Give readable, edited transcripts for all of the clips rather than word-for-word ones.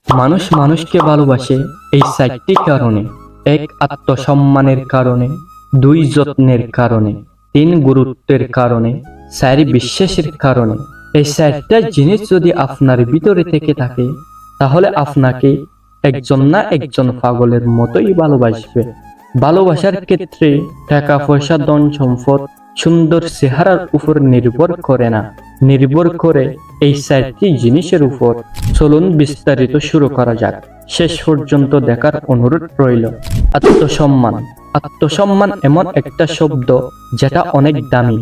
মানুষ মানুষকে ভালোবাসে এই 4টি কারণে। 1. আত্মসম্মানের কারণে, 2. যত্নের কারণে, 3. গুরুত্বের কারণে, 4. বিশ্বাসের কারণে। এই 4টা জিনিস যদি আপনার ভিতরে থেকে থাকে, তাহলে আপনাকে একজন না একজন পাগলের মতোই ভালোবাসবে। ভালোবাসার ক্ষেত্রে টাকা পয়সা, ধন সম্পদ, সুন্দর চেহারার উপর নির্ভর করে না, নির্ভর করে এই 4টি জিনিসের উপর। চলুন বিস্তারিত শুরু করা যাক, শেষ পর্যন্ত দেখার অনুরোধ রইল। আত্মসম্মান। আত্মসম্মান এমন একটা শব্দ যেটা অনেক দামি।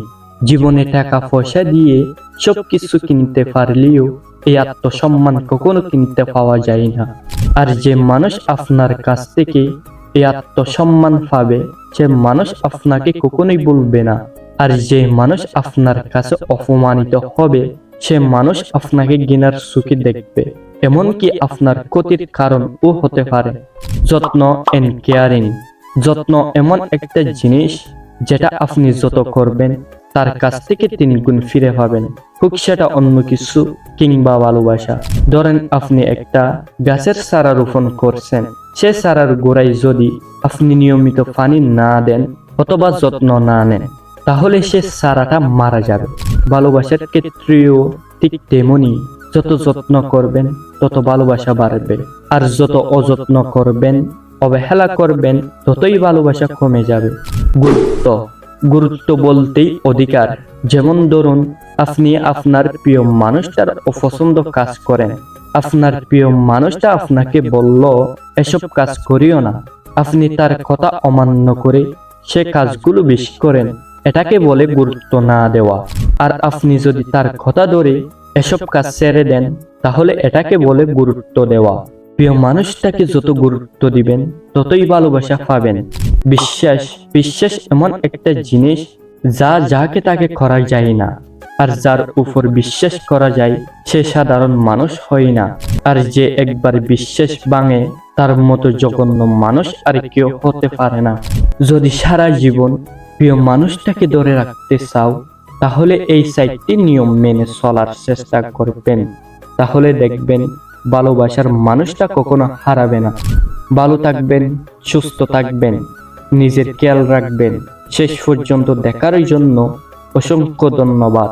জীবনে টাকা পয়সা দিয়ে সবকিছু কিনতে পারলেও এই আত্মসম্মান কখনো কিনতে পাওয়া যায় না। আর যে মানুষ আপনার কাছ থেকে এই আত্মসম্মান পাবে, সে মানুষ আপনাকে কখনোই বলবে না। আর যে মানুষ আপনার কাছে অপমানিত হবে, সে মানুষ আপনাকে ঘৃণার চোখে দেখবে, এমনকি আপনার ক্ষতির কারণও হতে পারে। যত্ন এন্ড কেয়ারিং। যত্ন এমন একটা জিনিস যেটা আপনি যত করবেন, তার কাছ থেকে 3 গুণ ফিরে পাবেন, হোক সেটা অন্য কিছু কিংবা ভালোবাসা। ধরেন আপনি একটা গাছের চারা রোপণ করছেন, সে চারার গোড়ায় যদি আপনি নিয়মিত পানি না দেন অথবা যত্ন না নেন, তাহলে সে চারাটা মারা যাবে। ভালোবাসার ক্ষেত্রেও ঠিক তেমনি, যত যত্ন করবেন তত ভালোবাসা বাড়বে, আর যত অযত্ন করবেন, অবহেলা করবেন, ততই ভালোবাসা কমে যাবে। গুরুত্ব। গুরুত্ব বলতেই অধিকার। যেমন ধরুন, আপনি আপনার প্রিয় মানুষটার অপছন্দ কাজ করেন, আপনার প্রিয় মানুষটা আপনাকে বলল এসব কাজ করিও না, আপনি তার কথা অমান্য করে সে কাজগুলো বেশি করেন, এটাকে বলে গুরুত্ব না দেওয়া। আর আপনি যদি তার কথা ধরে এসব কাজ ছেড়ে দেন, তাহলে এটাকে বলে গুরুত্ব দেওয়া। প্রিয় মানুষটাকে যত গুরুত্ব দিবেন, ততই ভালোবাসা পাবেন। বিশ্বাস। বিশ্বাস এমন একটা জিনিস যা যাকে তাকে করা যায় না, আর যার উপর বিশ্বাস করা যায় সে সাধারণ মানুষ হয় না। আর যে একবার বিশ্বাস ভাঙে, তার মতো জঘন্য মানুষ আর কেউ হতে পারে না। যদি সারা জীবন প্রিয় মানুষটাকে ধরে রাখতে চাও, তাহলে এই 4টি নিয়ম মেনে চলার চেষ্টা করবেন, তাহলে দেখবেন ভালোবাসার মানুষটা কখনো হারাবে না। ভালো থাকবেন, সুস্থ থাকবেন, নিজের খেয়াল রাখবেন। শেষ পর্যন্ত দেখার জন্য অসংখ্য ধন্যবাদ।